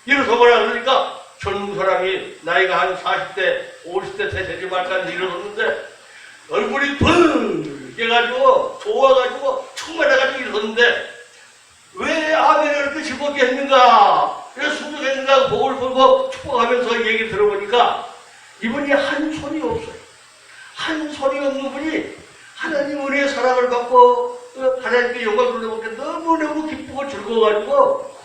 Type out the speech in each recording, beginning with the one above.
일어서거라 그러니까 젊은 사람이 나이가 한 40대, 50대 되지 말까지 일어섰는데 얼굴이 붉게가지고 좋아가지고 충만해가지고 일어섰는데 왜 아멘을 이렇게 즐겁게 했는가? 왜 순종했는가? 복을 보고 축복하면서 얘기 들어보니까 이분이 한 손이 없어요. 한 손이 없는 분이 하나님 은혜의 사랑을 받고 하나님께 영광을 돌려먹게 너무너무 기쁘고 즐거워가지고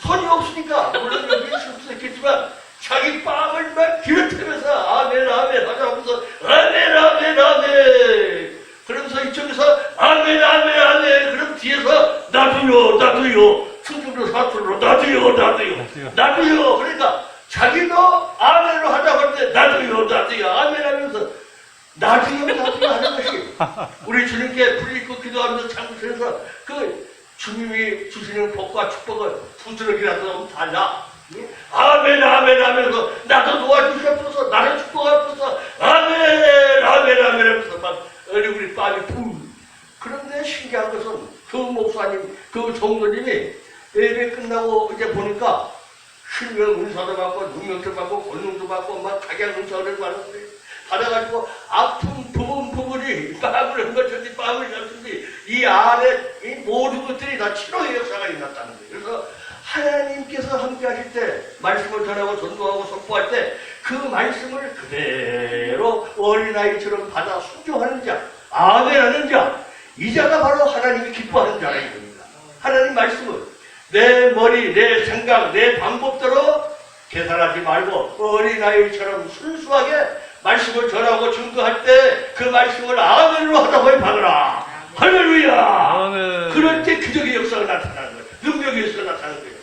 손이 없으니까 물론 여기 있을 수도 있겠지만 자기 뺨을 막 길어뜨리면서 아멘 아멘 하자면서 아멘 아멘 아멘 그러면서 이쪽에서 아멘 아멘 아멘 그럼 뒤에서 나도요 나도요 충청도 사투리로 나도요 나도요 그러니까 자기도 아멘으로 하자고 하는데 나도요 아멘 하면서 나도요 하는 것이 우리 주님께 불리고 기도하면서 참으면서 그 주님이 주시는 복과 축복은 부스러기라도 너무 달라. 아멘 아멘 하면서 나도 도와주시옵소서 나를 축복하옵소서 아멘 아멘 아멘 하면서 막 얼굴이 땀이 붕. 그런데 신기한 것은 그 목사님 그 종도님이 예배 끝나고 이제 보니까 신명 은사도 받고 능력도 받고 권능도 받고 막 각양 은사를 받아가지고 아픈 부분이 땀을 흘렸든지 땀을 흘렸든지 이 안에 이 모든 것들이 다 치료의 역사가 일어났다는 거예요. 그래서 하나님께서 함께 하실 때 말씀을 전하고 전도하고 선포할 때 그 말씀을 그대로 어린아이처럼 받아 순종하는 자 아멘하는 자 이 자가 바로 하나님이 기뻐하는 자라 이겁니다. 하나님 말씀은 내 머리 내 생각 내 방법대로 계산하지 말고 어린아이처럼 순수하게 말씀을 전하고 증거할 때 그 말씀을 아멘으로 하다 보니 받으라. 할렐루야. 아멘. 그럴 때 기적의 역사가 나타나는 거예요. 능력의 역사가 나타나는 거예요.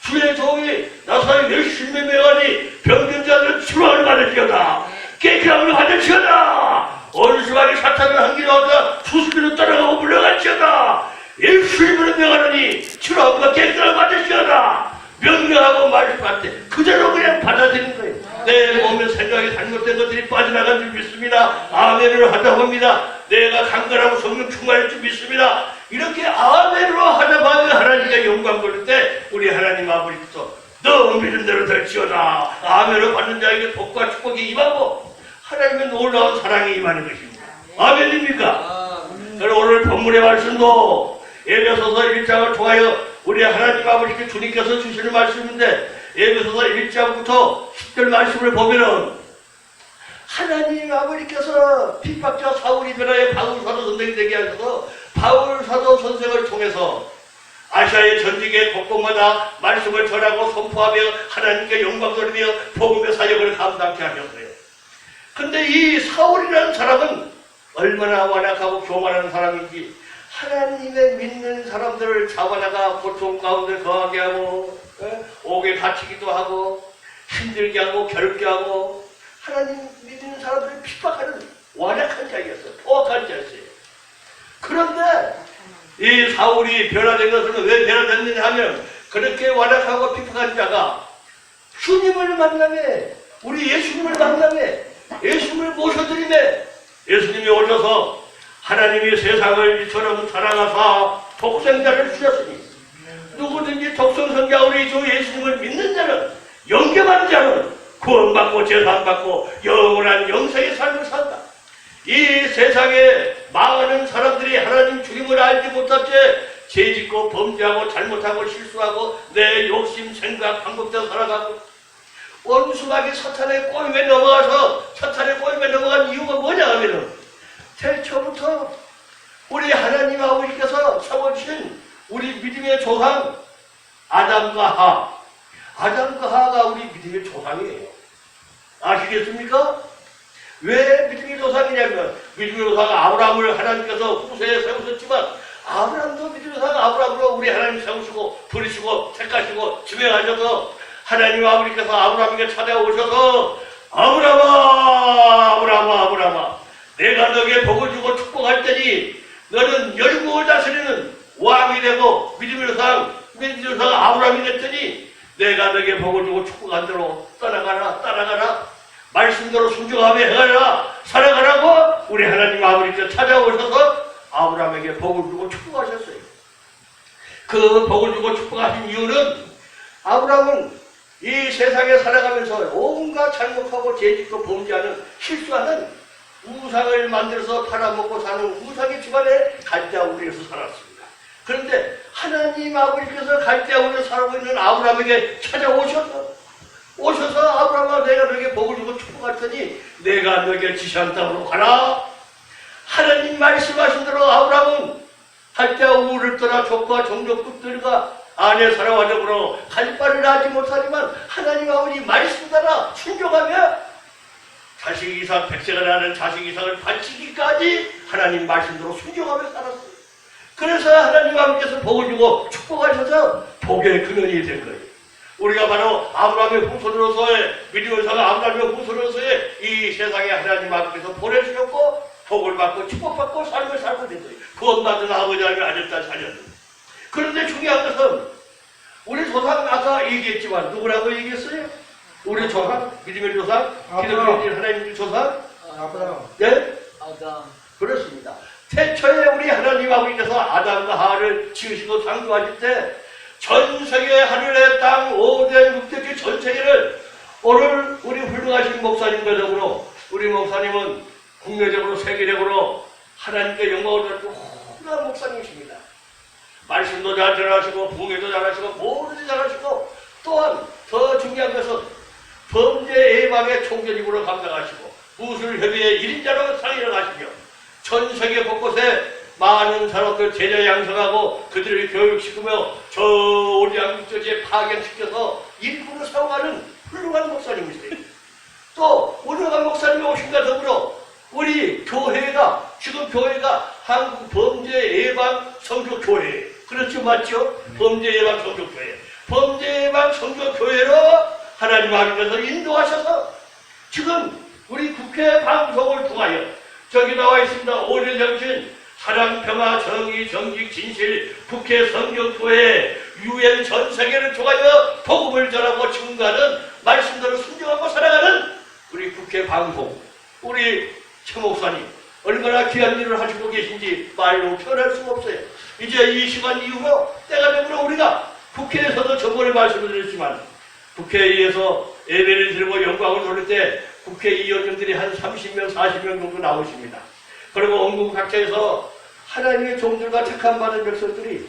주의 종이 나사의 열심히 매가니 병든 자들은 치료를 받을지어다. 깨끗함을 받을지어다. 원수하게 사탄을 한 길에 얻어 수수께로 따라가고 물러갈지어다. 예수님으로 명하느니 치료함과 깨끗함을 받을지어다. 명령하고 말씀할 때 그대로 그냥 받아들이는 거예요. 내 몸의 생각에 잘못된 것들이 빠져나간 줄 믿습니다. 아멘으로 하다 봅니다. 내가 강건하고 성령 충만할 줄 믿습니다. 이렇게 아멘으로 하다 보면 하나님께 영광 돌릴 때 우리 하나님 아버지께서 너 믿은 대로 될지어다. 아멘으로 받는 자에게 복과 축복이 임하고 하나님의 놀라운 사랑이 임하는 것입니다. 아멘입니까? 그럼 오늘 본문의 말씀도 에베소서 1장을 통하여 우리 하나님 아버지께 주님께서 주시는 말씀인데 에베소서 1장부터 10절 말씀을 보면은 하나님 아버지께서 핍박자 사울이 변하여 바울 사도 선생이 되게 하셔서 바울 사도 선생을 통해서 아시아의 전직의 곳곳마다 말씀을 전하고 선포하며 하나님께 영광 돌리며 복음의 사역을 감당케 하셨어요. 근데 이 사울이라는 사람은 얼마나 완악하고 교만한 사람인지 하나님의 믿는 사람들을 잡아다가 고통 가운데 거하게 하고 옥에 갇히기도 하고 힘들게 하고 괴롭게 하고 하나님 믿는 사람들을 핍박하는 완악한 자였어요. 포악한 자였어요. 그런데 이 사울이 변화된 것은 왜 변화됐느냐 하면 그렇게 완악하고 핍박한 자가 주님을 만나매 우리 예수님을 만나매 예수님을 모셔드리매 예수님이 오셔서 하나님이 세상을 이처럼 사랑하사 독생자를 주셨으니 누구든지 독생성자 우리 주 예수님을 믿는 자는 영접하는 자는 구원받고 제사받고 영원한 영생의 삶을 산다. 이 세상에 망하는 사람들이 하나님 주님을 알지 못할 때 죄짓고 범죄하고 잘못하고 실수하고 내 욕심 생각 방법대로 살아가고 원수하게 사탄의 꼬임에 넘어가서 사탄의 꼬임에 넘어간 이유가 뭐냐 하면은 태초부터 우리 하나님 아버지께서 세워주신 우리 믿음의 조상 아담과 하가 우리 믿음의 조상이에요. 아시겠습니까? 왜 믿음의 조상이냐면 믿음의 조상 아브라함을 하나님께서 후세에 세우셨지만 아브라함도 믿음의 조상 아브라함으로 우리 하나님 세우시고 부르시고 택하시고 지명하셔서 하나님 아버지께서 아브라함에게 찾아오셔서 아브라함아 내가 너에게 복을 주고 축복할 테니 너는 열국을 다스리는 왕이 되고 믿음의 조상 아브라함이 됐더니 내가 너에게 복을 주고 축복한 대로 따라가라 말씀대로 순종하며 해가라 살아가라고 우리 하나님 아버지께서 찾아오셔서 아브라함에게 복을 주고 축복하셨어요. 그 복을 주고 축복하신 이유는 아브라함은 이 세상에 살아가면서 온갖 잘못하고 죄짓고 범죄하는 실수하는 우상을 만들어서 팔아먹고 사는 우상의 집안에 갈대아우리에서 살았습니다. 그런데 하나님 아버지께서 갈대아우리에 살고 있는 아브라함에게 찾아오셔서 아브라함아 내가 너에게 복을 주고 축복할 테니 내가 너에게 지시한 땅으로 가라. 하나님 말씀하신 대로 아브라함은 갈대아우리를 떠나 족과 종족들과 아내 사라와 더불어 갈 바를 알지 못하지만 하나님 아버지 말씀 따라 순종하며 자식 이삭 백세가 나는 자식 이삭을 바치기까지 하나님 말씀대로 순종하며 살았어요. 그래서 하나님 아버지께서 복을 주고 축복하셔서 복의 근원이 된 거예요. 우리가 바로 아브라함의 후손으로서의 믿음의 사가 아브라함의 후손으로서의 이 세상에 하나님 아버지께서 보내주셨고 복을 받고 축복받고 삶을 살고 된 거예요. 구원받은 아버지 하나님의 아들딸 자녀들. 그런데 중요한 것은 우리 조상 아까 얘기했지만 누구라고 얘기했어요? 우리 조상, 믿음의 조상, 기독교인 하나님의 조상? 아브라함. 네? 아담. 그렇습니다. 태초에 우리 하나님 아버지께서 아담과 하와를 지으시고 창조하실 때 전 세계 하늘의 땅 5대 6대교 전 세계를 오늘 우리 훌륭하신 목사님과 더불어 우리 목사님은 국내적으로 세계적으로 하나님께 영광을 드리고 훌륭한 목사님이십니다. 말씀도 잘 전하시고 붕괴도 잘하시고 모든 잘하시고 또한 더 중요한 것은 범죄 예방의 총재직으로 감당하시고 무술 협의회 1인자로 상의를 하시며 전 세계 곳곳에 많은 사람들 제자 양성하고 그들을 교육시키며 저 우리 한국교지에 파견시켜서 일부러 사용하는 훌륭한 목사님이세요. 또 훌륭한 목사님이 오신과 더불어 우리 교회가 지금 교회가 한국 범죄 예방 성교교회 그렇죠 맞죠? 범죄 예방 성교교회 범죄 예방 성교교회로 하나님 아버지께서 인도하셔서 지금 우리 국회 방송을 통하여 저기 나와 있습니다. 5일 정신 사랑, 평화, 정의, 정직, 진실, 국회 성경교회, 유엔 전 세계를 통하여 복음을 전하고 증가하는 말씀대로 순종하고 살아가는 우리 국회 방송, 우리 최 목사님 얼마나 귀한 일을 하시고 계신지 말로 표현할 수가 없어요. 이제 이 시간 이후로 때가 되면 우리가 국회에서도 전번에 말씀을 드렸지만 국회에서 예배를 드리고 영광을 돌릴 때 국회의원님들이 한 30명, 40명 정도 나오십니다. 그리고 온국 각처에서 하나님의 종들과 택함 받은 백성들이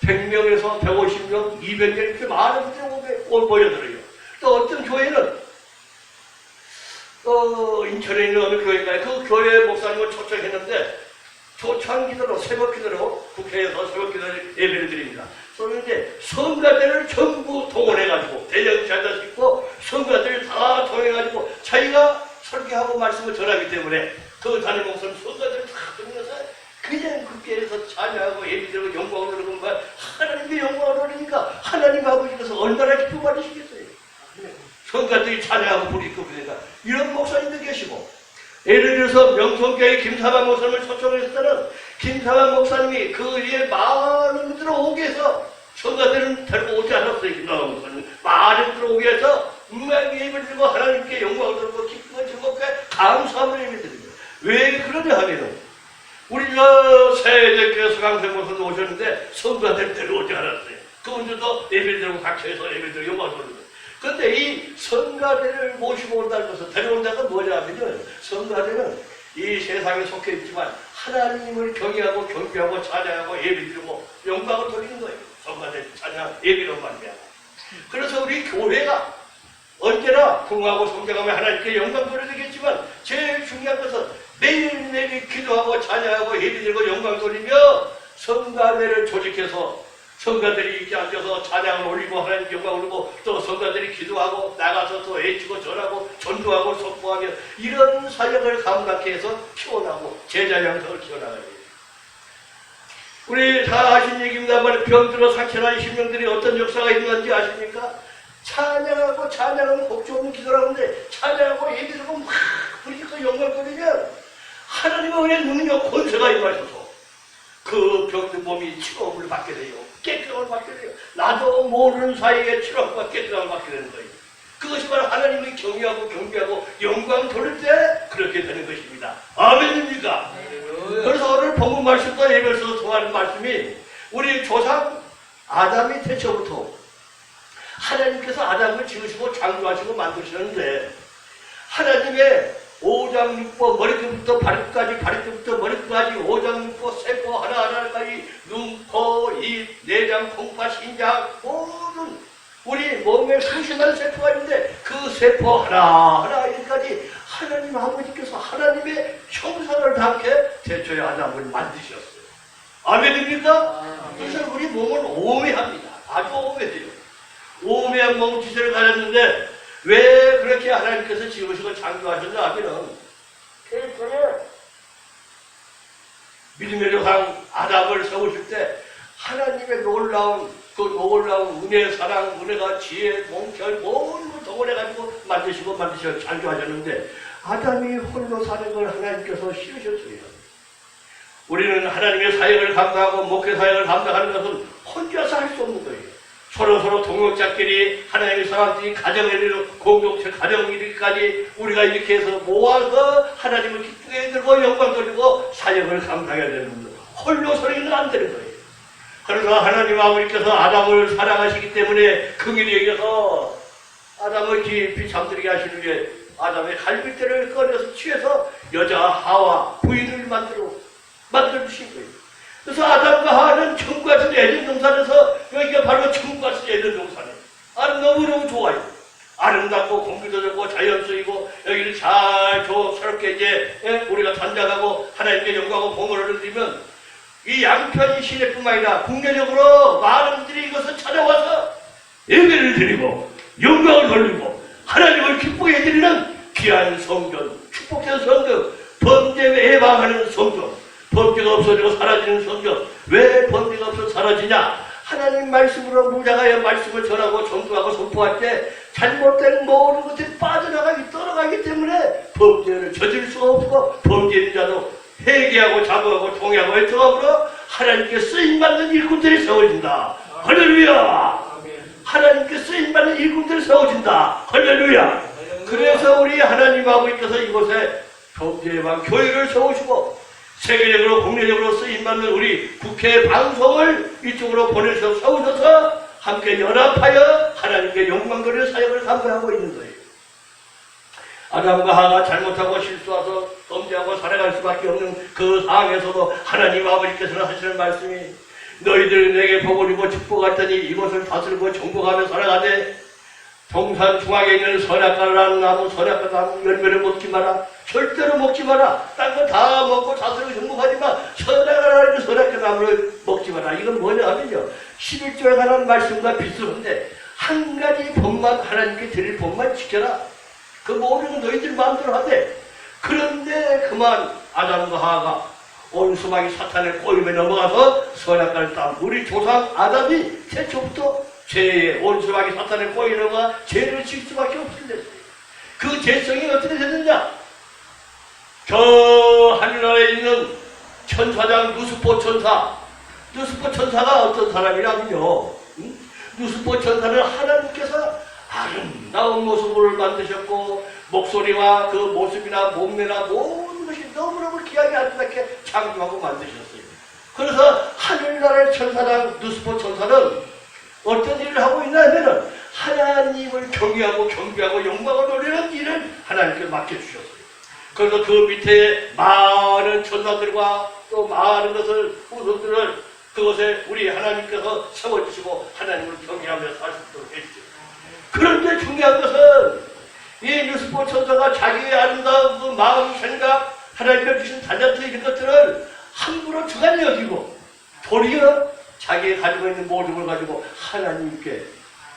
100명에서 150명, 200명 이렇게 많은 분들이 모여들어요. 또 어떤 교회는 인천에 있는 어느 교회인가요? 그 교회 목사님을 초청했는데 초청 기도로 새벽 기도로 국회에서 새벽 기도를 예배를 드립니다. 그런데 성가대를 전부 동원해가지고 대전자들 있고 성가대를 다 동원해가지고 자기가 설교하고 말씀을 전하기 때문에 그 담임 목사님 성가대를 다 동원해서 그냥 국회에서 찬양하고 예배드리고 영광을 드리고 하나님의 영광을 드리니까 하나님 아버지께서 얼마나 기쁨 받으시겠어요. 성가들이 찬양하고 부리고 그러니까 이런 목사님도 계시고 예를 들어서 명성교회 김사만 목사님을 초청했을 때는 김사만 목사님이 그 위에 많은 분들을 오게 해서 성가들은 데리고 오지 않았어요. 김사만 목사님 많은 분들을 오게 해서 예배를 드리고 하나님께 영광을 드리고 기쁨을 즐겁게 감사함을 예배드립니다. 왜 그러냐 하면은 우리 세대교회 서강생 목사도 오셨는데 성가들 데려오지 않았어요. 그분들도 예배를 드리고 각처에서 예배를 드리고 영광을 드립니다. 그런데 이 성가대를 모시고 온다는 것은 데려온다는 뭐냐 하면요. 성가대는 이 세상에 속해 있지만 하나님을 경외하고 경배하고 찬양하고 예배드리고 영광을 돌리는 거예요. 성가대 찬양 예배로 말미암아. 그래서 우리 교회가 언제나 풍하고 성장하며 하나님께 영광 돌려드리겠지만 제일 중요한 것은 매일매일 기도하고 찬양하고 예배드리고 영광 돌리며 성가대를 조직해서 성가들이 이렇게 앉아서 찬양을 올리고 하나님께 영광을 올리고 또 성가들이 기도하고 나가서 또 외치고 전하고 전도하고 선포하며 이런 사역을 감당케 해서 키워나고 제자 양성을 키워나가야 돼요. 우리 다 아신 얘기입니다만 병들어 상처난 심령들이 어떤 역사가 있는지 아십니까? 찬양하고 찬양하면 복주 없는 기도를 하는데 찬양하고 예배드리고 막 부리고 영광 돌리면 하나님의 은혜 능력 권세가 임하셔서 그 병든 몸이 치료를 받게 돼요. 깨끗함을 받게 돼요. 나도 모르는 사이에 치료와 깨끗함을 받게 되는 거예요. 그것이 바로 하나님의 경외하고 경배하고 영광 돌릴 때 그렇게 되는 것입니다. 아멘입니까? 그래서 오늘 본문 말씀과 예배에서 통하는 말씀이 우리 조상 아담이 태초부터 하나님께서 아담을 지으시고 창조하시고 만드셨는데 하나님의 오장육부 머리끝부터 발끝까지 발끝부터 머리끝까지 오장육부 세포 하나하나까지 눈, 코, 입, 내장, 콩팥, 신장 모든 우리 몸에 수십만 세포가 있는데 그 세포 하나하나까지 하나님 아버지께서 하나님의 형상을 담게 태초에 아담을 만드셨어요. 아멘입니까? 그래서 우리 몸은 오묘합니다. 아주 오묘해요. 오묘한 몸짓을 가졌는데 왜 그렇게 하나님께서 지으시고 창조하셨나 하면은 태초에 믿음의 조상 아담을 세우실 때 하나님의 놀라운 은혜, 사랑, 은혜가 지혜, 몽결 모든 걸 동원해가지고 만드시고 창조하셨는데 아담이 홀로 사는 걸 하나님께서 싫으셨어요. 우리는 하나님의 사역을 감당하고 목회 사역을 감당하는 것은 혼자서 할 수 없는 거예요. 서로 동역자끼리 하나님의 사람들이 가정을 이루고 공동체 가정 이루기까지 우리가 이렇게 해서 모아서 하나님을 기쁘게 들고 영광 돌리고 사역을 감당해야 되는 겁니다. 홀로서는 안 되는 거예요. 그래서 하나님 아버지께서 아담을 사랑하시기 때문에 긍휼히 여겨서 아담을 깊이 잠들게 하시는 게 아담의 갈빗대를 꺼내서 취해서 여자 하와 부인을 만들어주신 거예요. 그래서 아담과 하와는 천국같은 에덴 동산에서 여기가 바로 천국같은 에덴 동산이에요. 너무너무 좋아요. 아름답고 공기도 좋고 자연스이고 여기를 잘 조화스럽게 이제 우리가 단장하고 하나님께 영광하고 공을 드리면 이 양편이 시내뿐만 아니라 국내적으로 많은 분들이 이것을 찾아와서 예배를 드리고 영광을 돌리고 하나님을 기쁘게 해드리는 귀한 성전, 축복된 성전, 범죄 예방하는 성전, 범죄가 없어지고 사라지는 성전. 왜 범죄가 없어 사라지냐? 하나님 말씀으로 무장하여 말씀을 전하고 전도하고 선포할 때 잘못된 모든 것들이 떠나가기 때문에 범죄를 저질 수가 없고 범죄인 자도 회개하고 자부하고 통회하고 애통함으로 하나님께 쓰임받는 일꾼들이 세워진다. 할렐루야! 하나님께 쓰임받는 일꾼들이 세워진다. 할렐루야! 그래서 우리 하나님 아버지께서 이곳에 범죄 예방 교회를 세우시고 세계적으로 국내적으로 쓰임받는 우리 국회 방송을 이쪽으로 보내셔서 세우셔서 함께 연합하여 하나님께 영광 돌리는 사역을 감당하고 있는 거예요. 아담과 하와가 잘못하고 실수해서 범죄하고 살아갈 수밖에 없는 그 상황에서도 하나님 아버지께서는 하시는 말씀이 너희들 내게 복을 주고 축복할 테니 이것을 다스리고 정복하며 살아가되 동산 중앙에 있는 선악과라는 나무 선악과 나무 열매를 먹지 마라. 절대로 먹지 마라. 딴 거 다 먹고 다스리고 정복하지만 선악과라는 선악과 나무를 먹지 마라. 이건 뭐냐 하면요 11조에 관한 말씀과 비슷한데 한 가지 법만 하나님께 드릴 법만 지켜라. 그 모든 너희들 마음대로 하되 그런데 그만 아담과 하와가 온수막이 사탄의 꼬임에 넘어가서 선악과를 따 우리 조상 아담이 태초부터 죄의 온수막이 사탄의 꼬임에 넘어가 죄를 지을 수밖에 없게 됐어요. 그 죄성이 어떻게 됐느냐? 저 하늘나라에 있는 천사장 누스포 천사가 어떤 사람이라면요 누스포 천사는 하나님께서 아름다운 모습을 만드셨고 목소리와 그 모습이나 몸매나 모든 것이 너무너무 귀하게 아름답게 창조하고 만드셨어요. 그래서 하늘나라의 천사장 누스포 천사는 어떤 일을 하고 있나 하면은 하나님을 경외하고 경배하고 영광을 돌리는 일을 하나님께 맡겨주셨어요. 그래서 그 밑에 많은 천사들과 또 많은 후손들을 그것에 우리 하나님께서 세워주시고 하나님을 경외하며 살 수 있도록 해주셨어요. 그런데 중요한 것은 이 누스포 천사가 자기의 아름다운 그 마음, 생각, 하나님께 주신 달란트 이런 것들을 함부로 주관이 여기고 도리어 자기가 가지고 있는 모든 걸 가지고 하나님께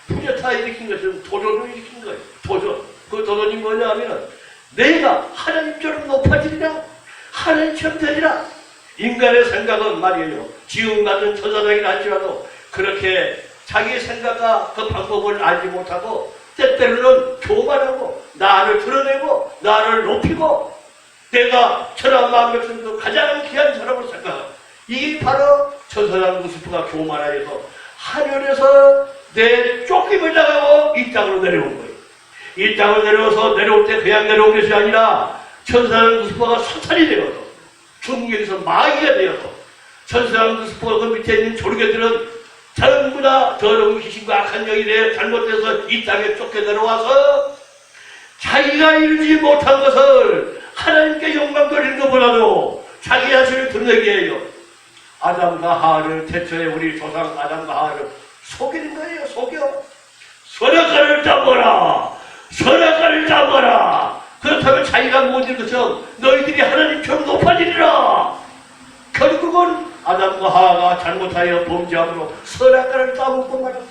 부여타 일으킨 것은 도전을 일으킨 거예요. 도전. 그 도전이 뭐냐 하면은 내가 하나님처럼 높아지리라. 하나님처럼 되리라. 인간의 생각은 말이에요. 지음받은 천사장이라 할지라도 그렇게 자기의 생각과 그 방법을 알지 못하고 때때로는 교만하고 나를 드러내고 나를 높이고 내가 천하 만백성도 가장 귀한 사람으로 생각하고 이게 바로 천사장 누스포가 교만하여서 하늘에서 내 쫓김을 당하고 이 땅으로 내려온 거예요. 이 땅으로 내려와서 내려올 때 그냥 내려온 것이 아니라 천사장 누스포가 사탄이 되어서 중국에서 마귀가 되어서 천사장 누스포가 그 밑에 있는 조르개들은 전부 다 더러운 귀신과 악한 영이 돼 잘못돼서 이 땅에 쫓겨내려와서 자기가 이루지 못한 것을 하나님께 영광 돌리는 것보다도 자기 자신을 드러내게 해요. 아담과 하와를 태초에 우리 조상 아담과 하와를 속이는 거예요. 속여. 선악과를 따먹어라. 선악과를 따먹어라. 그렇다면 자기가 못 이룬 것처럼 너희들이 하나님처럼 높아지리라. 결국은 아담과 하와가 잘못하여 범죄함으로 선악과를 따먹고 말았어요.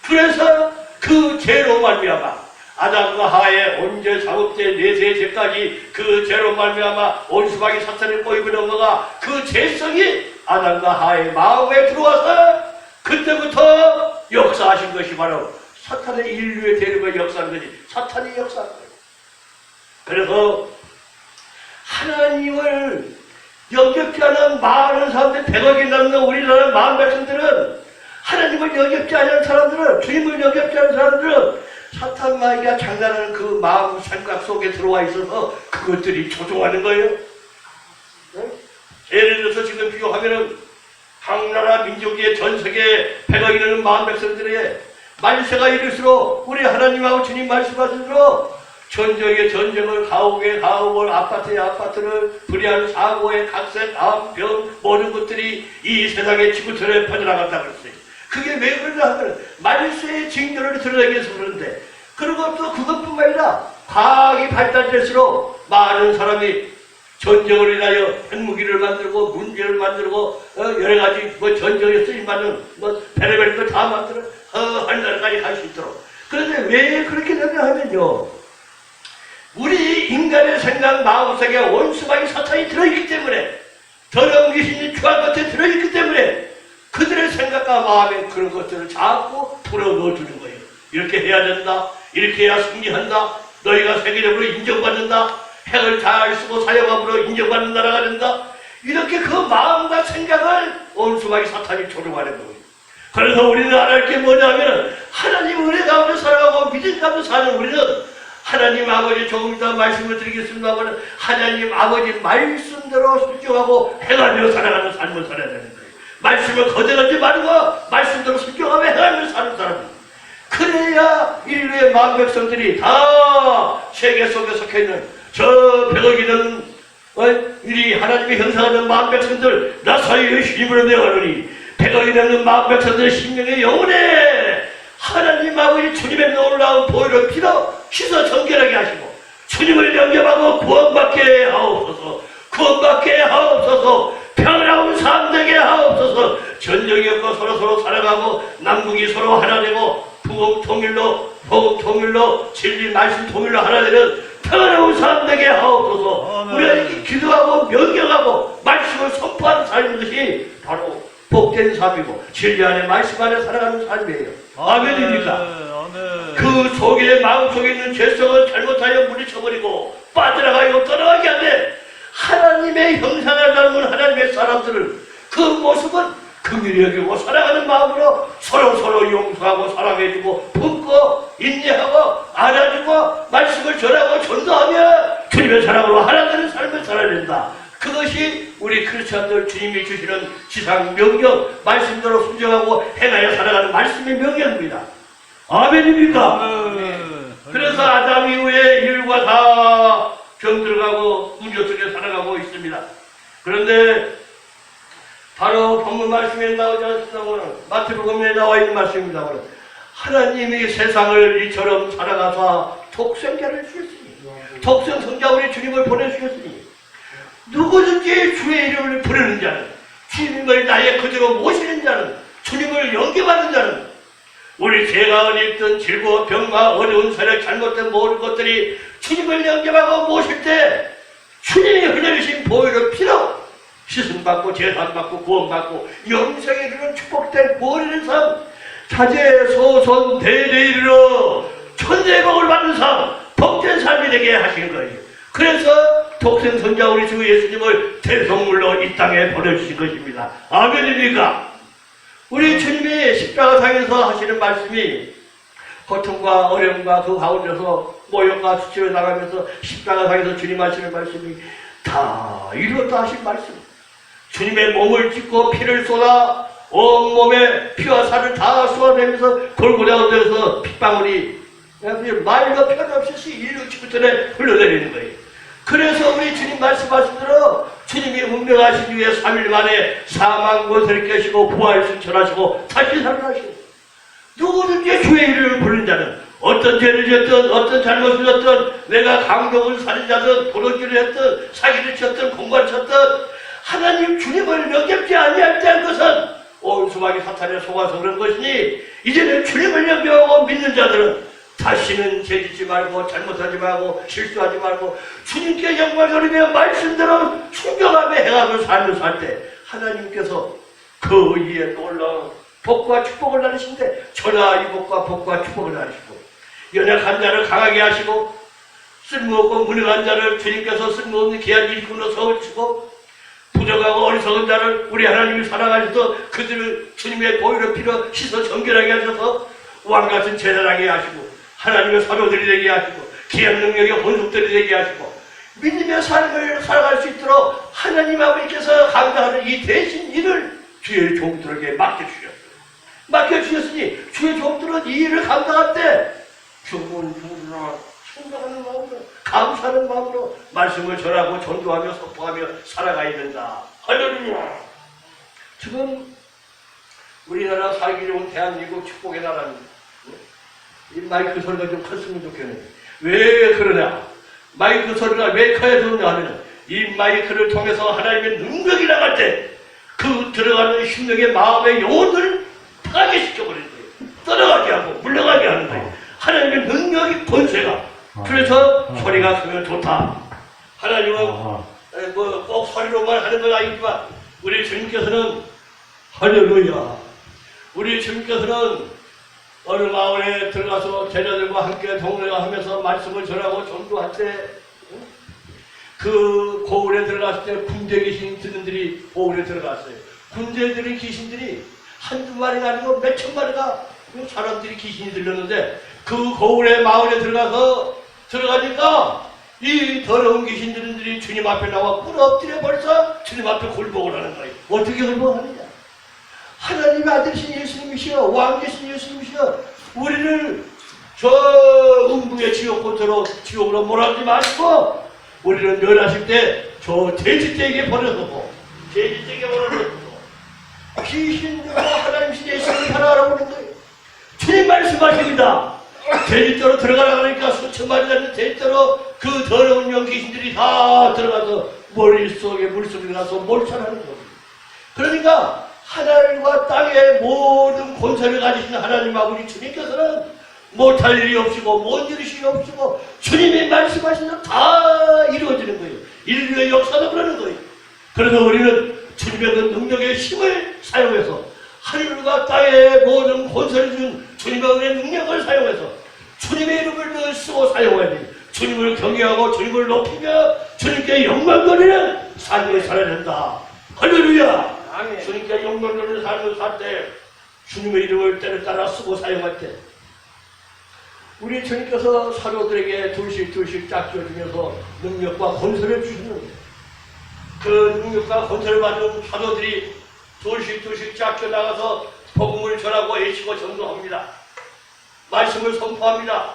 그래서 그 죄로 말미암아 아담과 하와의 온죄, 사업죄, 내세 죄까지 그 죄로 말미암아 온수박이 사탄에 꼬이고 넘어가 그 죄성이 아담과 하와의 마음에 들어와서 그때부터 역사하신 것이 바로 사탄의 인류의 대륙을 역사한 것이 사탄이 역사한 거예요. 그래서 하나님을 영접지 않은 많은 사람들, 100억이 넘는 우리나라 마음 백성들은 하나님을 영접지 않은 사람들은, 주님을 영접지 않은 사람들은 사탄 마귀가 장난하는 그 마음 생각 속에 들어와 있어서 그것들이 조종하는 거예요. 네? 예를 들어서 지금 비교하면은 각 나라 민족의 전 세계 100억이 넘는 마음 백성들의 말세가 이를수록 우리 하나님하고 주님 말씀하신 대로 전쟁에 전쟁을, 가옥에 가옥을, 아파트에 아파트를, 불의한 사고에 각색, 암, 병, 모든 것들이 이 세상의 지구촌에 퍼져나간다고 그랬어요. 그게 왜 그러냐 하면 말세의 징조를 드러내기 위해서 그러는데, 그리고 또 그것뿐만 아니라 과학이 발달될수록 많은 사람이 전쟁을 인하여 핵무기를 만들고 문제를 만들고 여러 가지 뭐 전쟁에 쓰임받는 뭐 별의별 걸 다 만들어 하늘나라까지 갈 수 있도록. 그런데 왜 그렇게 되냐 하면요, 우리 인간의 생각 마음속에 온수박이 사탄이 들어있기 때문에, 더러운 귀신이 주할 것에 들어있기 때문에 그들의 생각과 마음에 그런 것들을 자꾸 불어넣어주는 거예요. 이렇게 해야 된다, 이렇게 해야 승리한다, 너희가 세계적으로 인정받는다, 핵을 잘 쓰고 사용함으로 인정받는 나라가 된다, 이렇게 그 마음과 생각을 온수박이 사탄이 조종하는 거예요. 그래서 우리는 알아야 할 게 뭐냐면, 하나님 은혜 가운데 살아가고 믿음 가운데 사는 우리는 하나님 아버지, 조금 이따 말씀을 드리겠습니다만 하나님 아버지 말씀대로 순종하고 행하며 살아가는 삶을 살아야 되는 거예요. 말씀을 거절하지 말고 말씀대로 순종하며 행하며 사는 사람입니다. 그래야 인류의 마음 백성들이 다 세계 속에 속해있는 저 100억이 넘는 이 하나님의 형상하는 마음 백성들 나사의 힘으로 내어가노니 100억이 넘는 마음 백성들의 심령의 영혼에 하나님 아버지 주님의 놀라운 보혈을 피로 씻어 정결하게 하시고 주님을 영접하고 구원받게 하옵소서. 구원받게 하옵소서. 평화로운 삶 되게 하옵소서. 전쟁이 없고 서로 살아가고 남북이 서로 하나 되고 북 통일로 진리 말씀 통일로 하나 되는 평화로운 삶 되게 하옵소서. 우리가 이렇게 기도하고 명령하고 말씀을 선포하는 삶인 것이 바로 복된 삶이고 진리 안에 말씀 안에 살아가는 삶이에요. 아멘입니까? 그 속에 마음속에 있는 죄성을 잘못하여 물리쳐버리고 빠져나가고 떠나가게 하되 하나님의 형상을 닮은 하나님의 사람들을 그 모습은 긍휼히 여기고 살아가는 마음으로 서로 용서하고 사랑해주고 품고 인내하고 안아주고 말씀을 전하고 전도하며 주님의 사랑으로 하나 되는 삶을 살아야 된다. 그것이 우리 크리스찬들 주님이 주시는 지상 명령, 말씀대로 순종하고 행하여 살아가는 말씀의 명령입니다. 아멘입니까? 그래서 아담 이후에 인류가 다 병들어가고 문제 속에 살아가고 있습니다. 그런데 바로 본문 말씀에 나오지 않습니다만 마태복음에 나와 있는 말씀입니다. 하나님이 세상을 이처럼 살아가사 독생자를 주셨으니, 독생성자 우리 주님을 보내주셨으니 누구든지 주의 이름을 부르는 자는, 주님을 나의 그대로 모시는 자는, 주님을 영접하는 자는 우리 죄가 어디 있든 질고 병과 어려운 세력 잘못된 모든 것들이 주님을 영접하고 모실 때 주님이 흘려주신 보혈을 피로 씻음받고 제사받고 구원받고 영생에 이르는 축복된 구원이는 삶, 자제 소손 대대 이르러 천대의 복을 받는 삶, 복된 삶이 되게 하시는 거예요. 그래서 독생선자 우리 주 예수님을 대성물로 이 땅에 보내주신 것입니다. 아멘입니까? 우리 주님이 십자가상에서 하시는 말씀이 고통과 어려움과 그 가운데서 모욕과 수치를 당하면서 십자가상에서 주님 하시는 말씀이 다 이루었다 하신 말씀. 주님의 몸을 찢고 피를 쏟아 온몸에 피와 살을 다 쏟아내면서 골고루 되어서 핏방울이 말과 편 없이 일루치부터에 흘러내리는 거예요. 그래서 우리 주님 말씀하신 대로 주님이 운명하신 후에 3일 만에 사망 권세를 깨시고 부활 승천하시고 다시 살아나시고, 누구든지 주의 이름을 부르는 자는 어떤 죄를 지었든 어떤 잘못을 졌든 내가 강도를 살인자든 도둑질을 했든 사기를 쳤든 공갈을 쳤든 하나님 주님을 영접지 아니할 때 한 것은 온수막이 사탄에 속아서 그런 것이니, 이제는 주님을 영접하고 믿는 자들은 다시는 죄짓지 말고 잘못하지 말고 실수하지 말고 주님께 영광 돌리며 말씀대로 순종하며 행하며 살면서 할 때 하나님께서 그 위에 놀라운 복과 축복을 나누신데, 전하위복과 복과 축복을 나누시고 연약한 자를 강하게 하시고 쓸모없고 무능한 자를 주님께서 쓸모없는 귀한 일꾼으로 세우시고 부정하고 어리석은 자를 우리 하나님이 사랑하셔서 그들을 주님의 보혈의 피로 씻어 정결하게 하셔서 왕같은 제사장이 하시고 하나님의 사도들이 되게 하시고 귀한 능력의 혼속들이 되게 하시고 믿음의 삶을 살아갈 수 있도록 하나님 아버지께서 감당하는 이 대신 일을 주의 종들에게 맡겨주셨어요. 맡겨주셨으니 주의 종들은 이 일을 감당할 때 주문 충성하는 마음으로 감사하는 마음으로 말씀을 전하고 전도하며 선포하며 살아가야 된다. 할렐루야. 지금 우리나라 살기 좋은 대한민국 축복의 나라입니다. 이 마이크 소리가 좀 컸으면 좋겠는데 왜 그러냐? 마이크 소리가 왜 커야 되느냐 하면 이 마이크를 통해서 하나님의 능력이 나갈 때 그 들어가는 심령의 마음의 영혼을 파괴시켜버리는 거예요. 떠나가게 하고 물러가게 하는 거예요. 하나님의 능력이 권세가. 그래서 소리가 크면 좋다. 하나님은 꼭 소리로만 하는 건 아니지만 우리 주님께서는 할렐루야. 우리 주님께서는 어느 마을에 들어가서 제자들과 함께 동행하면서 말씀을 전하고 전도할 때 그 고을에 들어갔을 때 군대 귀신 들은들이 고을에 들어갔어요. 군대들의 귀신들이 한두 마리가 아니고 몇천 마리가 사람들이 귀신이 들렸는데 그 고을의 마을에 들어가니까 이 더러운 귀신 들은들이 주님 앞에 나와 꿇어 엎드려 벌써 주님 앞에 굴복을 하는 거예요. 어떻게 굴복하느냐? 하나님의 아들이신 예수님이시여, 왕이신 예수님이시여, 우리를 저 음부의 지옥으로 몰아가지 마시고 우리는 멸하실 때 저 돼지떼에게 버려두고 귀신들과 하나님이신 예수님을 바라라고 하는 거예요. 주님 말씀하십니다. 돼지떼로 들어가라고 하니까 수천 마리 되는 돼지떼로 그 더러운 영 귀신들이 다 들어가서 머릿속에 물속에 가서 몰살하는 거예요. 그러니까 하늘과 땅의 모든 권세를 가지신 하나님 아버지 주님께서는 못할 일이 없이고 못 이루실 일이 없이고 주님이 말씀하신 대로 다 이루어지는 거예요. 인류의 역사도 그러는 거예요. 그래서 우리는 주님의 그 능력의 힘을 사용해서 하늘과 땅의 모든 권세를 준 주님의 은혜의 능력을 사용해서 주님의 이름을 늘 쓰고 사용해야 돼요. 주님을 경외하고 주님을 높이며 주님께 영광 돌리는 삶을 살아야 된다. 할렐루야. 아멘. 주님께 영광 돌리는 삶을 살 때 주님의 이름을 때를 따라 쓰고 사용할 때 우리 주님께서 사도들에게 둘씩 짝지어주면서 능력과 권세를 주시는 그 능력과 권세를 받은 사도들이 둘씩 짝져 나가서 복음을 전하고 애치고 전도합니다. 말씀을 선포합니다.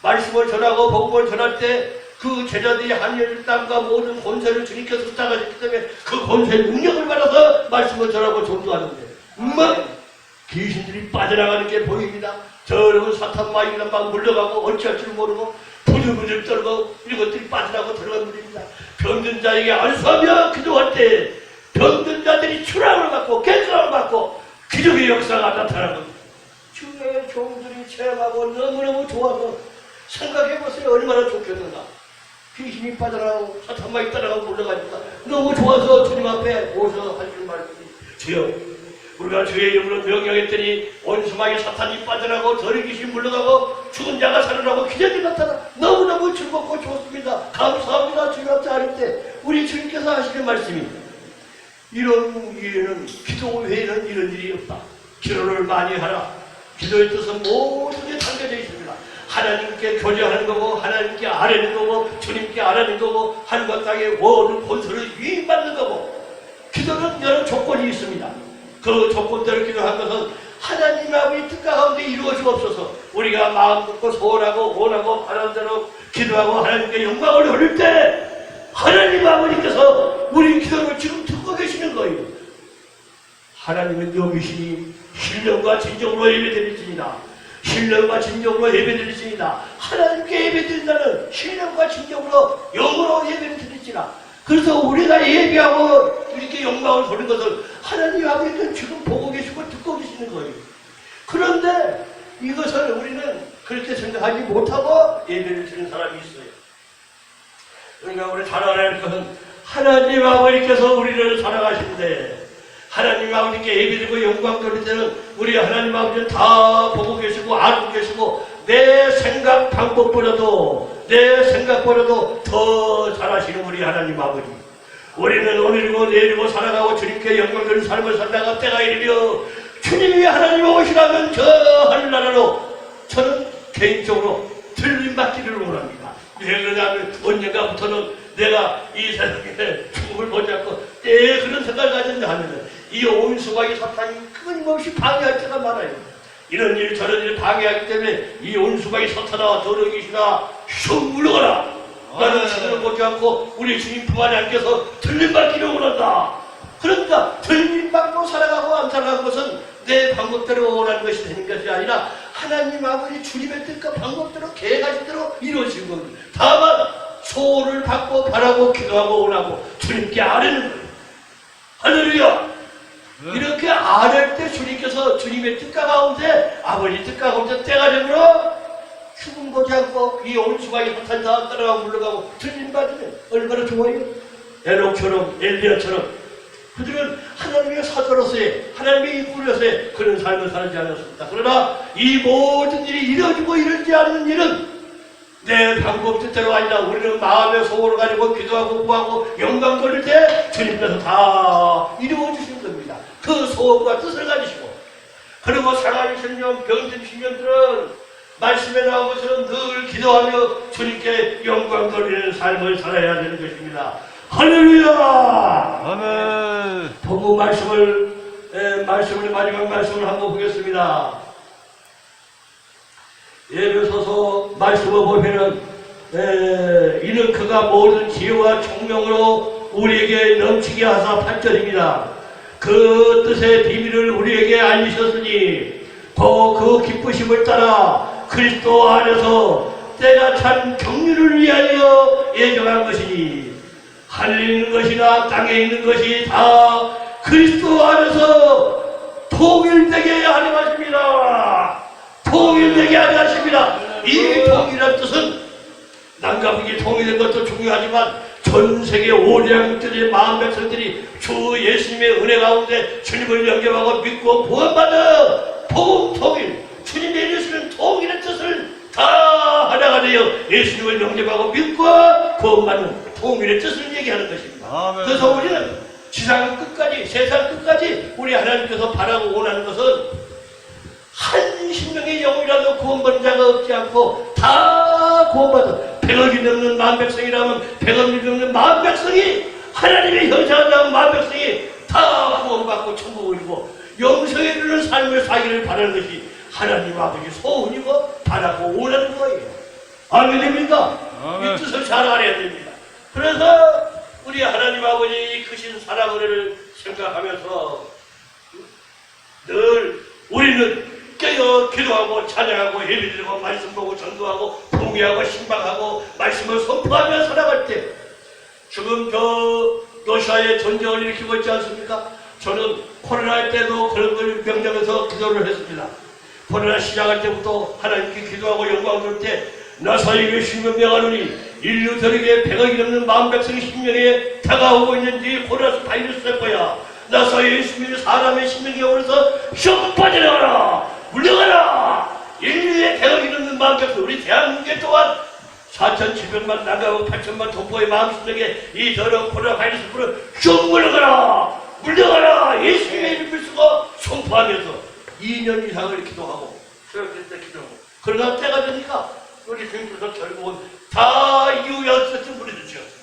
말씀을 전하고 복음을 전할 때 그 제자들이 한여일 땅과 모든 권세를 주님께서 부탁하셨기 때문에 그 권세의 능력을 받아서 말씀을 전하고 전도하는데 귀신들이 빠져나가는 게 보입니다. 더러운 사탄 마귀가 막 물러가고 어찌할 줄 모르고 부들부들 떨고 이것들이 빠져나가고 들어간 분입니다. 병든 자에게 안수하며 기도할 때 병든 자들이 출항을 받고 깨끗함을 받고 기적의 역사가 나타나는 겁니다. 주의 종들이 체험하고 너무너무 좋아서 생각해보세요. 얼마나 좋겠는가. 귀신이 빠져나가고 사탄 마귀 따라가고 물러가니까 너무 좋아서 주님 앞에 오셔서 하시는 말씀이 주여 우리가 주의 이름으로 명령했더니 원수마귀 사탄이 빠져나가고 더러운 귀신이 물러가고 죽은 자가 살아나고 기적이 나타나 너무너무 즐겁고 좋습니다. 감사합니다. 주님 앞에 하실 때 우리 주님께서 하시는 말씀이 이런 위에는 기도 외에는 이런 일이 없다. 기도를 많이 하라. 기도의 뜻은 모든 게 담겨져 있습니다. 하나님께 교제하는 거고 하나님께 아뢰는 거고 주님께 아뢰는 거고 하늘과 땅의 모든 권세를 위임받는 거고 기도는 여러 조건이 있습니다. 그 조건대로 기도한 것은 하나님 아버지 뜻 가운데 이루어지옵소서. 우리가 마음 듣고 소원하고 원하고 바라는 대로 기도하고 하나님께 영광을 돌릴 때 하나님 아버지께서 우리 기도를 지금 듣고 계시는 거예요. 하나님은 여기시니 신령과 진정으로 예배드릴지니라. 신령과 진정으로 예배드릴지니라. 하나님께 예배드린다는 신령과 진정으로 영으로 예배를 드릴지라. 그래서 우리가 예배하고 이렇게 영광을 돌린 것을 하나님 아버지는 지금 보고 계시고 듣고 계시는 거예요. 그런데 이것을 우리는 그렇게 생각하지 못하고 예배를 드리는 사람이 있어요. 그러니까 우리 사랑하는 것은 하나님 아버지께서 우리를 사랑하시는데 하나님 아버지께 예배드리고 영광 돌릴 때는 우리 하나님 아버지는 다 보고 계시고 알고 계시고 내 생각 방법보다도 더 잘하시는 우리 하나님 아버지. 우리는 오늘이고 내일이고 살아가고 주님께 영광 돌리는 삶을 살다가 때가 이르며 주님이 하나님 오시라면 저 하늘나라로 저는 개인적으로 들림받기를 원합니다. 왜 그러냐면 언젠가부터는 내가 이 세상에 죽음을 보지 않고 때에 그런 생각을 가진다 하면 이 온수와 이 사탄이 끊임없이 방해할 때가 많아요. 이런 일 저런 일 방해하기 때문에 이 온수가 이 사탄아 더러운 귀신아 슉 물러가라. 나는 죽음을 보지 않고 우리 주님 품 안에 앉아서 들림받기를 원한다. 그러니까 들림받고 살아가고 안 살아가는 것은 내 방법대로 원하는 것이 되는 것이 아니라 하나님 아버지 주님의 뜻과 방법대로 계획하신대로 이루어진 겁니다. 다만 소원을 받고 바라고 기도하고 원하고 주님께 아뢰는 거예요. 할렐루야. 이렇게 아뢰 때 주님께서 주님의 뜻과 가운데 아버지 뜻과 가운데 때가 되므로 죽음 보지 않고 이 온수가 이 사탄 다 따라가고 물러가고 들림받으면 얼마나 좋아요. 에녹처럼 엘리야처럼 그들은 하나님의 사도로서의 하나님의 인물로서의 그런 삶을 살지 않았습니다. 그러나 이 모든 일이 이루어지고 이루어지지 않는 일은 내 방법 뜻대로 아니라 우리는 마음의 소원을 가지고 기도하고 구하고 영광 돌릴 때 주님께서 다 이루어 주시는 겁니다. 그 소원과 뜻을 가지시고 그리고 상하는 신령 병든 신령들은 말씀에 나온 것처럼 늘 기도하며 주님께 영광 돌리는 삶을 살아야 되는 것입니다. 할렐루야! 아멘. 본문 말씀을 마지막 말씀을 한번 보겠습니다. 예배소서 말씀을 보면은 이는 그가 모든 지혜와 총명으로 우리에게 넘치게 하사 8절입니다. 그 뜻의 비밀을 우리에게 알리셨으니 더 그 기쁘심을 따라 그리스도 안에서 때가 찬 경륜을 위하여 예정한 것이니 하늘에 있는 것이나 땅에 있는 것이 다 그리스도 안에서 통일되게 하려 하십니다. 통일되게 하려 하십니다. 이 통일한 뜻은 남가북이 통일된 것도 중요하지만 전 세계 오대양들의 마음 백성들이 주 예수님의 은혜 가운데 주님을 영접하고 믿고 구원받아 복음 통일, 주님 내리시는 통일의 뜻을 다 하나가 되어 예수님을 영접하고 믿고 구원받는 통일의 뜻을 얘기하는 것입니다. 아멘. 그래서 우리는 지상 끝까지 세상 끝까지 우리 하나님께서 바라고 원하는 것은 한 신명의 영이라도 구원받는 자가 없지 않고 다 구원받아 100억이 넘는 만 백성이라면 100억이 넘는 만 백성이 하나님의 형상을 만 백성이 다 구원받고 천국을 이루고 영생에 이르는 삶을 살기를 바라는 것이 하나님 아버지 소원이고 바라고 원하는 거예요. 아멘입니까? 아멘. 이 뜻을 잘 알아야 됩니다. 그래서 우리 하나님 아버지 크신 사랑을 생각하면서 늘 우리는 깨어 기도하고 찬양하고 예배드리고 말씀 보고 전도하고 봉기하고 신방하고 말씀을 선포하며 살아갈 때 지금 저 러시아에 전쟁을 일으키고 있지 않습니까? 저는 코로나 때도 그런 걸 명령해서 기도를 했습니다. 코로나 시작할 때부터 하나님께 기도하고 영광을 돌 때 나사에게 신명 명하노니 인류 전역에 100억이 넘는 만 백성의 심령에 다가오고 있는 이 코로나 바이러스일 거야. 나사의 예수님이 사람의 심령에 오면서 슉 빠져나가라 물러가라. 인류의 100억이 넘는 만 백성 우리 대한민국 또한 4,700만 나가고 8,000만 동포의 마음 심령에 이 더러운 코로나 바이러스 불어 슉 물러가라 물러가라. 예수님의 이름을 쓰고 선포하면서 2년 이상을 기도하고 그렇게 때 기도하고 그러다 때가 되니까 우리 교인들도 결국은 다 이유였었던 우리도 지었습니다.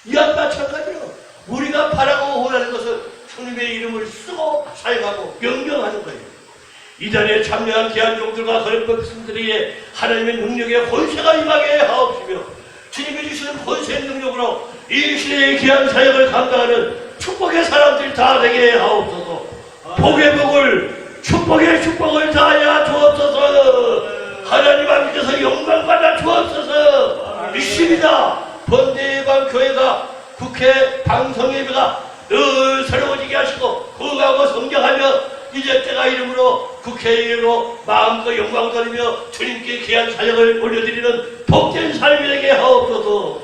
이와 마찬가지로 우리가 바라고 원하는 것은 주님의 이름을 쓰고 사용하고 이 자리에 참여한 귀한 종들과 거룩한 백성들에게 하나님의 능력의 권세가 임하게 하옵시며 주님이 주시는 권세의 능력으로 이 시대의 귀한 사역을 감당하는 축복의 사람들이 다 되게 하옵소서. 복의 복을 축복의 축복을 다하여 주옵소서. 하나님 앞에서 영광 받아 주옵소서. 믿습니다. 번대방 교회가 국회 방송예배가 늘 새로워지게 하시고 건강하고 성장하며 이제 때가 이름으로 국회의로 마음껏 영광 돌리며 주님께 귀한 사역을 올려드리는 복된 삶이 되게 하옵소서.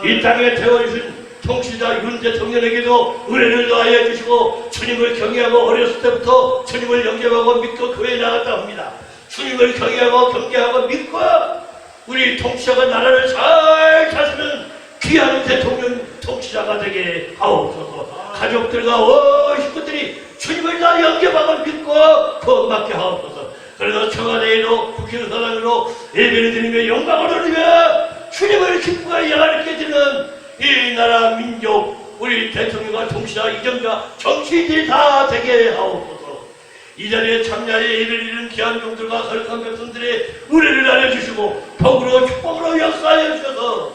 이 땅에 태워주신 통치자 윤 대통령에게도 은혜를 더하여 주시고 주님을 경외하고 어렸을 때부터 주님을 영접하고 믿고 교회에 나갔다 합니다. 주님을 경외하고 경계하고 믿고 우리 통치자가 나라를 잘 다스리는 귀한 대통령 통치자가 되게 하옵소서. 가족들과 식구들이 주님을 다 영접하고 믿고 구원받게 하옵소서. 그래서 청와대로 국회의사당으로 예배를 드리며 영광을 올리며 주님을 기쁘게 영화롭게 드리는 이 나라 민족 우리 대통령과 통치자 이정자 정치인들이 다 되게 하옵소서. 이 자리에 참여하여 예배를 드리는 귀한 종들과 거룩한 백성들의 은혜를 알려주시고 복으로 축복으로 역사하여 주셔서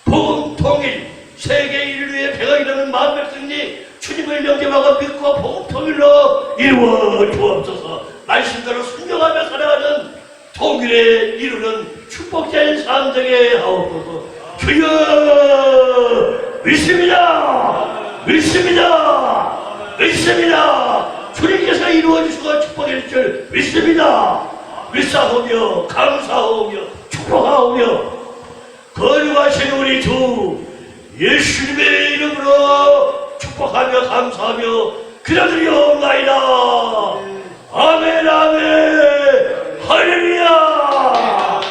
복음 통일 세계 인류의 배가 일어나는 마음 백성이 주님을 영접하고 믿고 복음 통일로 이루어 주옵소서. 말씀대로 순종하며 살아가는 통일에 이루는 축복된 삶 되게 하옵소서. 주여 믿습니다. 믿습니다. 믿습니다. 주님께서 이루어주시고 축복해 줄 믿습니다. 믿사오며 감사하오며 축복하오며 거룩하신 우리 주 예수님의 이름으로 축복하며 감사하며 기도드리옵나이다. 아멘 아멘 할렐루야.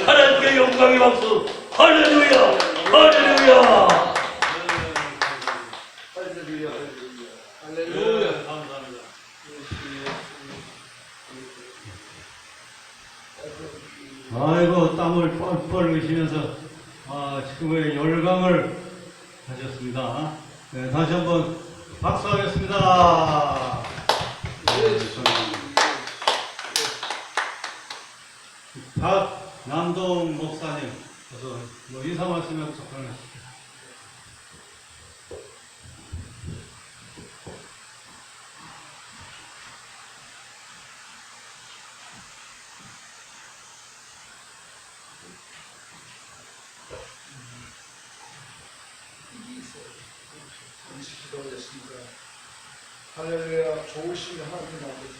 하나님께 영광의 박수. 할렐루야 할렐루야. 할렐루야 할렐루야. 감사합니다. 아이고 땀을 뻘뻘 흘리시면서 지금의 열감을 하셨습니다. 네, 다시 한번 박수하겠습니다. 박남동 목사님, 그래서 인사 말씀을 접근하시죠. 기도하겠습니다. 할렐루야. 좋으신 하나님 아버지,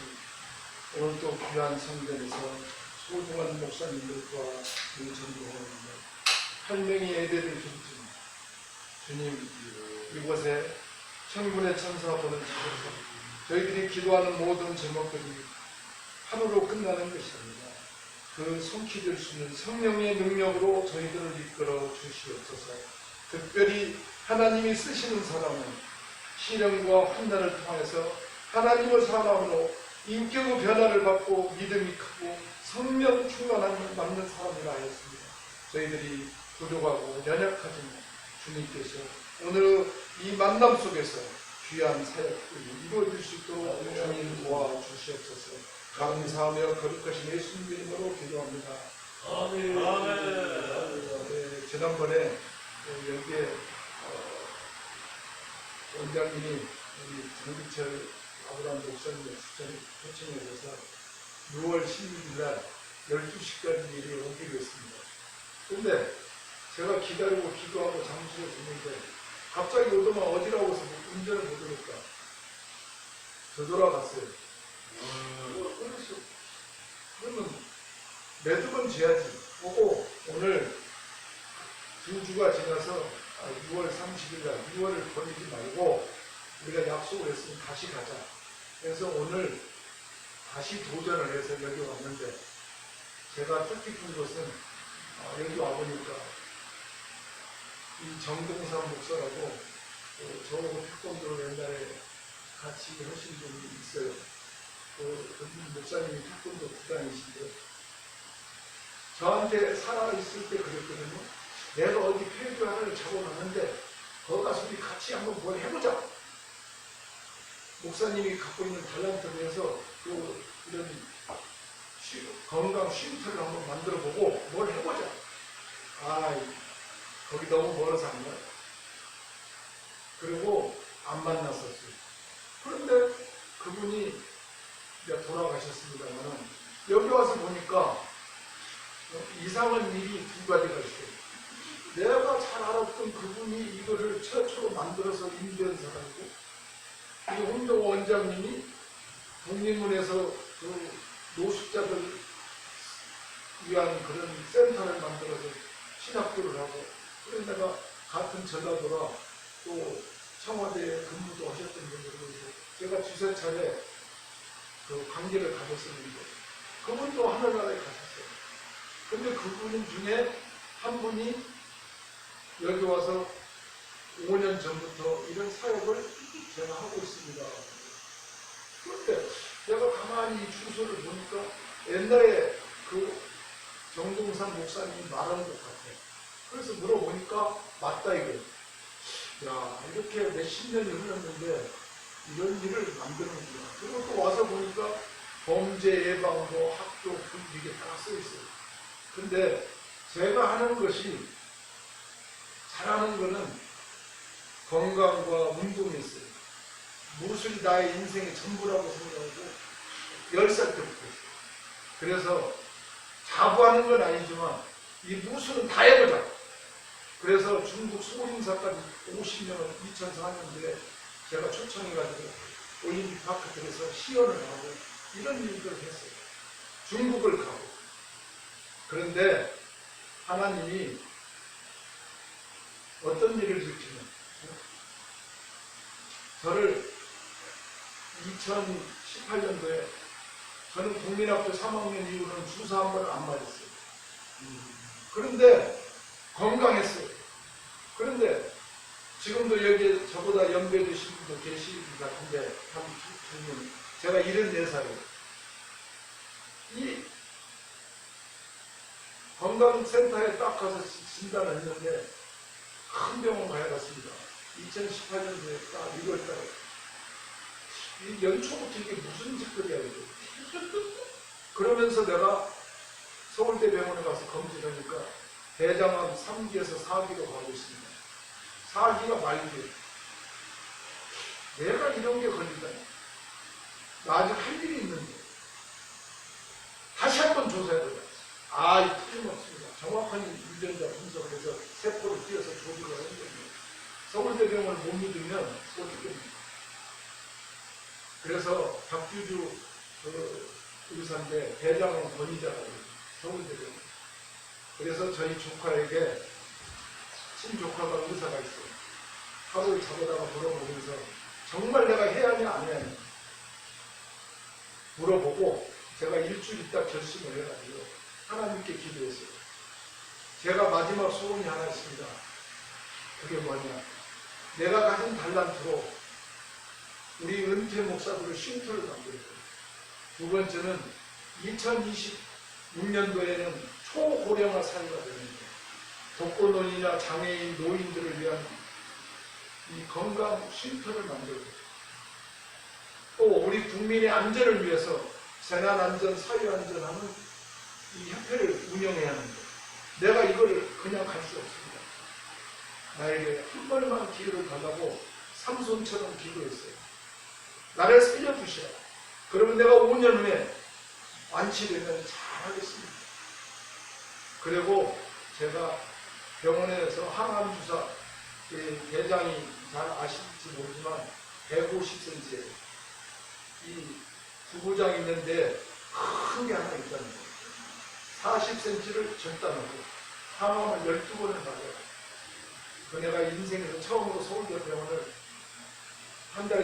오늘 또 귀한 성전에서 소중한 목사님들과 우리 전도원들 8명이 예배를 드리지만 주님 이곳에 천군의 천사 보는 집에서 저희들이 기도하는 모든 제목들이 하루로 끝나는 것이 아니라 그 손길을 주는 성령의 능력으로 저희들을 이끌어 주시옵소서. 특별히 하나님이 쓰시는 사람은 시련과 환난을 통해서 하나님의 사람으로 인격의 변화를 받고 믿음이 크고 성령 충만한 맞는 사람이라 하였습니다. 저희들이 부족하고 연약하지만 주님께서 오늘 이 만남 속에서 귀한 사역들이 이루어질 수 있도록 주님 도와주시옵소서. 감사하며 거룩하신 예수님 이름으로 기도합니다. 아멘 아멘. 지난번에 여기에 원장님이 우리 장기철 아브라함 목사님의 초청해 주셔서 6월 16일 날 12시까지 일이 오기로 했습니다. 근데 제가 기다리고 기도하고 잠실에 있는데 갑자기 오더만 어디라고 해서 운전을 못하니까 되돌아갔어요. 그래서 그러면 매듭은 지어야지. 보고 오늘 2주가 지나서 6월 30일 날 6월을 버리지 말고 우리가 약속을 했으면 다시 가자. 그래서 오늘 다시 도전을 해서 여기 왔는데 제가 뜻깊은 것은 여기 와보니까 이 정동삼 목사라고 저하고 태권도를 옛날에 같이 하신 분이 있어요. 그 목사님이 태권도 구단이신데 저한테 살아있을 때 그랬거든요. 내가 어디 페이지 하나를 잡아놨는데 거기 가서 우리 같이 한번 뭘 해보자. 목사님이 갖고 있는 달란트를 해서 그 이런 건강 쉼터를 한번 만들어보고 뭘 해보자. 거기 너무 멀어서 안 가요. 그리고 안 만났었어요. 그런데 그분이 이제 돌아가셨습니다만 여기 와서 보니까 이상한 일이 두 가지가 있어요. 내가 잘 알았던 그분이 이거를 최초로 만들어서 인도한 사람이고, 이 홍정 원장님이 독립문에서 그 노숙자들 위한 그런 센터를 만들어서 신학교를 하고, 그래서 내가 같은 전라도라 또 청와대에 근무도 하셨던 분들이고, 제가 두세 차례 그 관계를 가졌었는데, 그분도 하늘나라에 가셨어요. 근데 그분 중에 한 분이 여기 와서 5년 전부터 이런 사역을 제가 하고 있습니다. 그런데 내가 가만히 이 주소를 보니까 옛날에 그 정동산 목사님이 말한 것 같아요. 그래서 물어보니까 맞다 이거예요. 야, 이렇게 몇십 년이 흘렀는데 이런 일을 만드는구나. 그리고 또 와서 보니까 범죄 예방, 학교, 이게 다 써 있어요. 근데 제가 하는 것이, 잘하는 거는 건강과 운동이 있어요. 무술이 나의 인생의 전부라고 생각하고 10살 때부터 했어요. 그래서 자부하는 건 아니지만 이 무술은 다 해보자. 그래서 중국 소림사까지 50년을 2004년도에 제가 초청해가지고 올림픽 파크들에서 시연을 하고 이런 일들을 했어요. 중국을 가고. 그런데 하나님이 어떤 일을 주시면 저를 2018년도에 저는 국민학교 3학년 이후로는 주사 한 번을 안 맞았어요. 그런데 건강했어요. 그런데 지금도 여기 저보다 연배되신 분도 계시는 것 같은데 한 두 분, 제가 74살이에요. 이 건강센터에 딱 가서 진단을 했는데 큰 병원 가야 갔습니다. 2018년도에 딱 6월달에 이 연초부터 이게 무슨 짓거리야 이거. 그러면서 내가 서울대병원에 가서 검진하니까 대장암 3기에서 4기로 가고 있습니다. 4기가 말기. 내가 이런 게 걸린다니. 나 아직 할 일이 있는데 다시 한번 조사해보자. 이 틀림없습니다. 정확한 유전자 분석을 해서 세포를 띄어서 조직을 했는데 서울대병원을 못 믿으면 소리됩니다. 그래서 박규주 의사인데 대장암 권위자가 서울대병원. 그래서 저희 조카에게 친조카가 의사가 있어요. 하루를 잡아다가 물어보면서 정말 내가 해야 하냐 안 해야 하냐 물어보고 제가 일주일 있다 결심을 해가지고 하나님께 기도했어요. 제가 마지막 소원이 하나 있습니다. 그게 뭐냐, 내가 가진 달란트로 우리 은퇴 목사들을 쉼터를 만들고, 두 번째는 2026년도에는 초고령화 사회가 되는데 독거노인이나 장애인, 노인들을 위한 이 건강 쉼터를 만들고, 또 우리 국민의 안전을 위해서 재난안전, 사회안전하는 이 협회를 운영해야 하는데 내가 이거를 그냥 갈 수 없습니다. 나에게 한 번만 기회를 달라고 삼손처럼 기도했어요. 나를 살려주시라. 그러면 내가 5년 후에 완치되면 잘하겠습니다. 그리고 제가 병원에서 항암주사, 대장이 잘 아실지 모르지만 150cm에 이 부부장이 있는데 큰 게 하나 있다는 거예요. 40cm를 절단하고 항암을 12번을 받아요. 그 내가 인생에서 처음으로 서울대병원을 한 달에